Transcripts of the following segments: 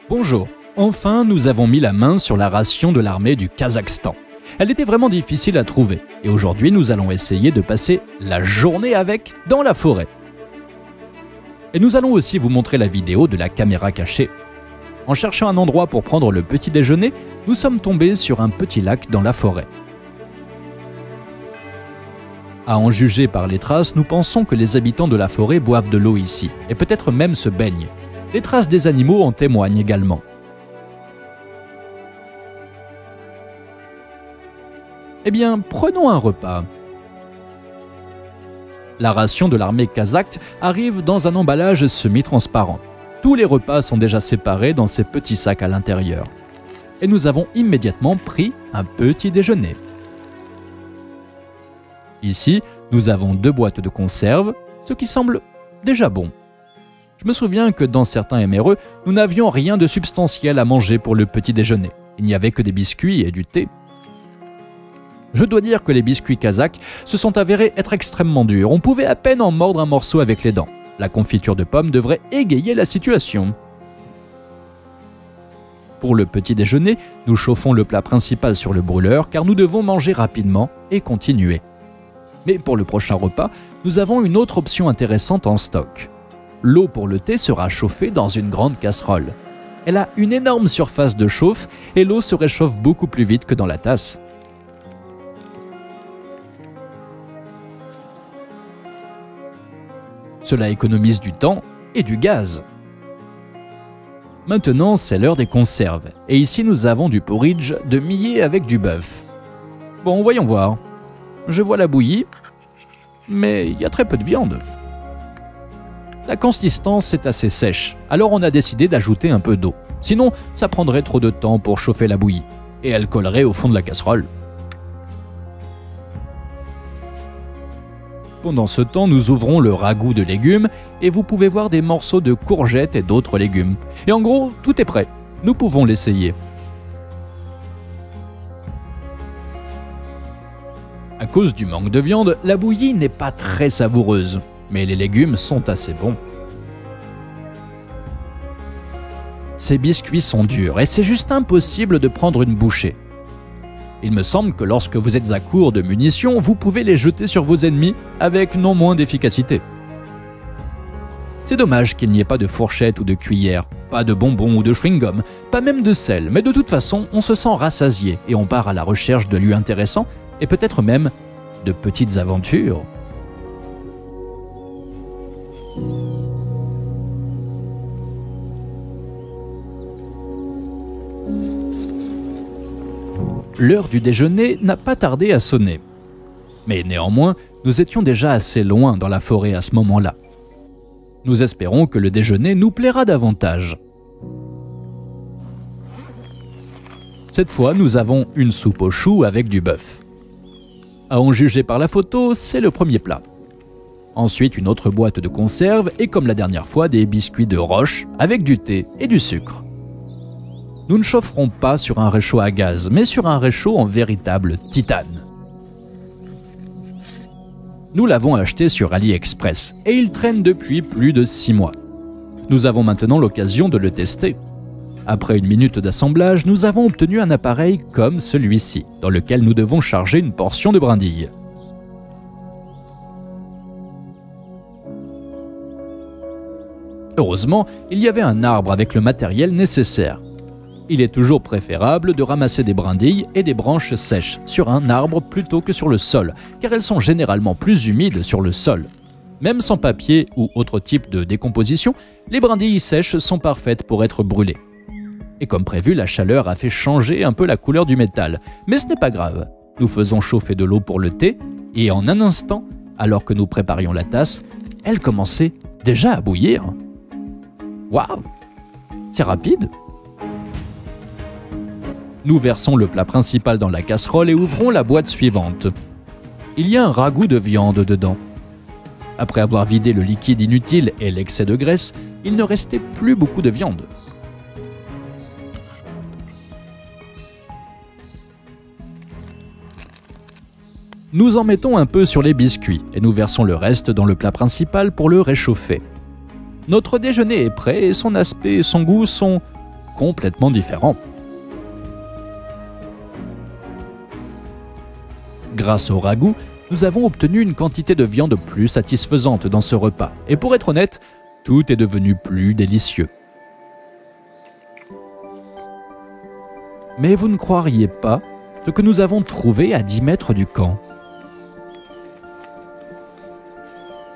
Bonjour, enfin nous avons mis la main sur la ration de l'armée du Kazakhstan. Elle était vraiment difficile à trouver et aujourd'hui nous allons essayer de passer la journée avec dans la forêt. Et nous allons aussi vous montrer la vidéo de la caméra cachée. En cherchant un endroit pour prendre le petit déjeuner, nous sommes tombés sur un petit lac dans la forêt. À en juger par les traces, nous pensons que les habitants de la forêt boivent de l'eau ici, et peut-être même se baignent. Les traces des animaux en témoignent également. Eh bien, prenons un repas. La ration de l'armée kazakh arrive dans un emballage semi-transparent. Tous les repas sont déjà séparés dans ces petits sacs à l'intérieur. Et nous avons immédiatement pris un petit déjeuner. Ici, nous avons 2 boîtes de conserve, ce qui semble déjà bon. Je me souviens que dans certains MRE, nous n'avions rien de substantiel à manger pour le petit déjeuner. Il n'y avait que des biscuits et du thé. Je dois dire que les biscuits kazakhs se sont avérés être extrêmement durs. On pouvait à peine en mordre un morceau avec les dents. La confiture de pommes devrait égayer la situation. Pour le petit déjeuner, nous chauffons le plat principal sur le brûleur car nous devons manger rapidement et continuer. Mais pour le prochain repas, nous avons une autre option intéressante en stock. L'eau pour le thé sera chauffée dans une grande casserole. Elle a une énorme surface de chauffe et l'eau se réchauffe beaucoup plus vite que dans la tasse. Cela économise du temps et du gaz. Maintenant, c'est l'heure des conserves. Et ici, nous avons du porridge de millet avec du bœuf. Bon, voyons voir. Je vois la bouillie, mais il y a très peu de viande. La consistance est assez sèche, alors on a décidé d'ajouter un peu d'eau. Sinon, ça prendrait trop de temps pour chauffer la bouillie, et elle collerait au fond de la casserole. Pendant ce temps, nous ouvrons le ragoût de légumes, et vous pouvez voir des morceaux de courgettes et d'autres légumes. Et en gros, tout est prêt. Nous pouvons l'essayer. À cause du manque de viande, la bouillie n'est pas très savoureuse. Mais les légumes sont assez bons. Ces biscuits sont durs et c'est juste impossible de prendre une bouchée. Il me semble que lorsque vous êtes à court de munitions, vous pouvez les jeter sur vos ennemis avec non moins d'efficacité. C'est dommage qu'il n'y ait pas de fourchette ou de cuillère, pas de bonbons ou de chewing-gum, pas même de sel, mais de toute façon, on se sent rassasié et on part à la recherche de lieux intéressants et peut-être même de petites aventures. L'heure du déjeuner n'a pas tardé à sonner. Mais néanmoins, nous étions déjà assez loin dans la forêt à ce moment-là. Nous espérons que le déjeuner nous plaira davantage. Cette fois, nous avons une soupe aux choux avec du bœuf. À en juger par la photo, c'est le premier plat. Ensuite, une autre boîte de conserve et comme la dernière fois, des biscuits de roche avec du thé et du sucre. Nous ne chaufferons pas sur un réchaud à gaz, mais sur un réchaud en véritable titane. Nous l'avons acheté sur AliExpress et il traîne depuis plus de 6 mois. Nous avons maintenant l'occasion de le tester. Après 1 minute d'assemblage, nous avons obtenu un appareil comme celui-ci, dans lequel nous devons charger une portion de brindilles. Heureusement, il y avait un arbre avec le matériel nécessaire. Il est toujours préférable de ramasser des brindilles et des branches sèches sur un arbre plutôt que sur le sol, car elles sont généralement plus humides sur le sol. Même sans papier ou autre type de décomposition, les brindilles sèches sont parfaites pour être brûlées. Et comme prévu, la chaleur a fait changer un peu la couleur du métal. Mais ce n'est pas grave. Nous faisons chauffer de l'eau pour le thé, et en un instant, alors que nous préparions la tasse, elle commençait déjà à bouillir. Waouh! C'est rapide! Nous versons le plat principal dans la casserole et ouvrons la boîte suivante. Il y a un ragoût de viande dedans. Après avoir vidé le liquide inutile et l'excès de graisse, il ne restait plus beaucoup de viande. Nous en mettons un peu sur les biscuits et nous versons le reste dans le plat principal pour le réchauffer. Notre déjeuner est prêt et son aspect et son goût sont complètement différent. Grâce au ragoût, nous avons obtenu une quantité de viande plus satisfaisante dans ce repas. Et pour être honnête, tout est devenu plus délicieux. Mais vous ne croiriez pas ce que nous avons trouvé à 10 mètres du camp.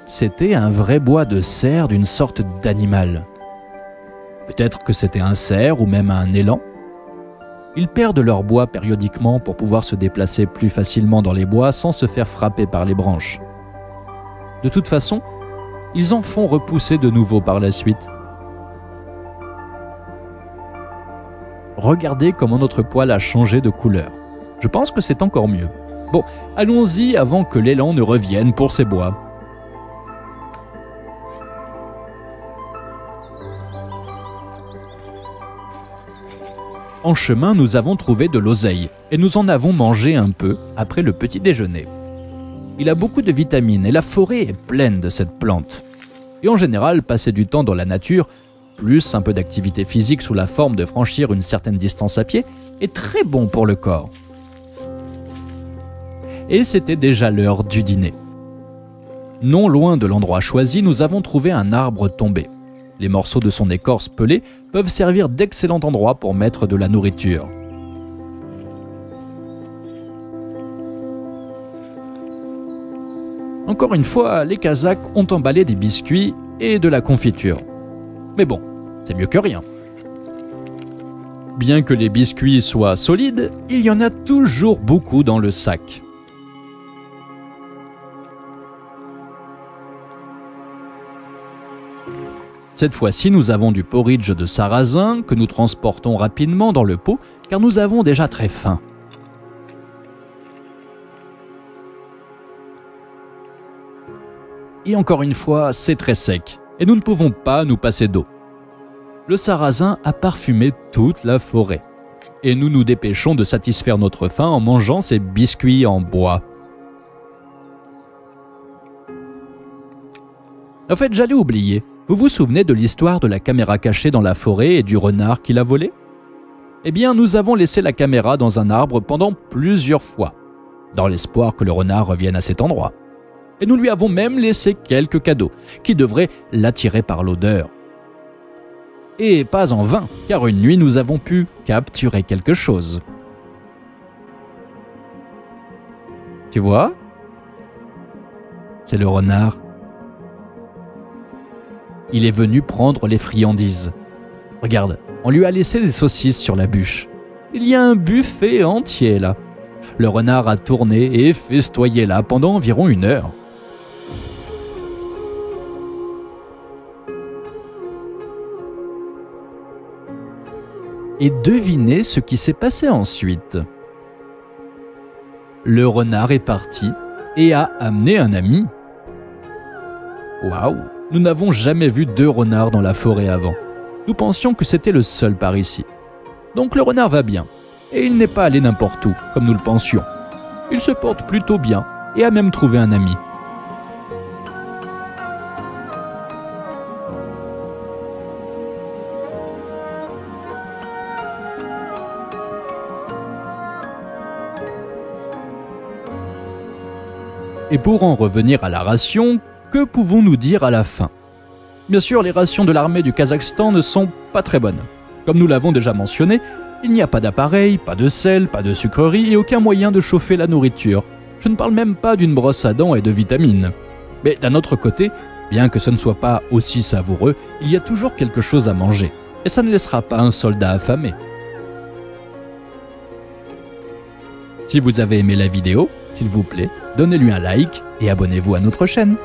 C'était un vrai bois de cerf d'une sorte d'animal. Peut-être que c'était un cerf ou même un élan. Ils perdent leur bois périodiquement pour pouvoir se déplacer plus facilement dans les bois sans se faire frapper par les branches. De toute façon, ils en font repousser de nouveau par la suite. Regardez comment notre poêle a changé de couleur. Je pense que c'est encore mieux. Bon, allons-y avant que l'élan ne revienne pour ses bois. En chemin, nous avons trouvé de l'oseille et nous en avons mangé un peu après le petit déjeuner. Il a beaucoup de vitamines et la forêt est pleine de cette plante. Et en général, passer du temps dans la nature, plus un peu d'activité physique sous la forme de franchir une certaine distance à pied, est très bon pour le corps. Et c'était déjà l'heure du dîner. Non loin de l'endroit choisi, nous avons trouvé un arbre tombé. Les morceaux de son écorce pelée peuvent servir d'excellent endroit pour mettre de la nourriture. Encore une fois, les Kazakhs ont emballé des biscuits et de la confiture. Mais bon, c'est mieux que rien. Bien que les biscuits soient solides, il y en a toujours beaucoup dans le sac. Cette fois-ci, nous avons du porridge de sarrasin que nous transportons rapidement dans le pot car nous avons déjà très faim. Et encore une fois, c'est très sec et nous ne pouvons pas nous passer d'eau. Le sarrasin a parfumé toute la forêt et nous nous dépêchons de satisfaire notre faim en mangeant ces biscuits en bois. En fait, j'allais oublier. Vous vous souvenez de l'histoire de la caméra cachée dans la forêt et du renard qui l'a volée? Eh bien, nous avons laissé la caméra dans un arbre pendant plusieurs fois, dans l'espoir que le renard revienne à cet endroit. Et nous lui avons même laissé quelques cadeaux, qui devraient l'attirer par l'odeur. Et pas en vain, car une nuit nous avons pu capturer quelque chose. Tu vois? C'est le renard. Il est venu prendre les friandises. Regarde, on lui a laissé des saucisses sur la bûche. Il y a un buffet entier là. Le renard a tourné et festoyé là pendant environ 1 heure. Et devinez ce qui s'est passé ensuite. Le renard est parti et a amené un ami. Waouh! Nous n'avons jamais vu 2 renards dans la forêt avant. Nous pensions que c'était le seul par ici. Donc le renard va bien. Et il n'est pas allé n'importe où, comme nous le pensions. Il se porte plutôt bien et a même trouvé un ami. Et pour en revenir à la ration, que pouvons-nous dire à la fin? Bien sûr, les rations de l'armée du Kazakhstan ne sont pas très bonnes. Comme nous l'avons déjà mentionné, il n'y a pas d'appareil, pas de sel, pas de sucrerie et aucun moyen de chauffer la nourriture. Je ne parle même pas d'une brosse à dents et de vitamines. Mais d'un autre côté, bien que ce ne soit pas aussi savoureux, il y a toujours quelque chose à manger. Et ça ne laissera pas un soldat affamé. Si vous avez aimé la vidéo, s'il vous plaît, donnez-lui un like et abonnez-vous à notre chaîne.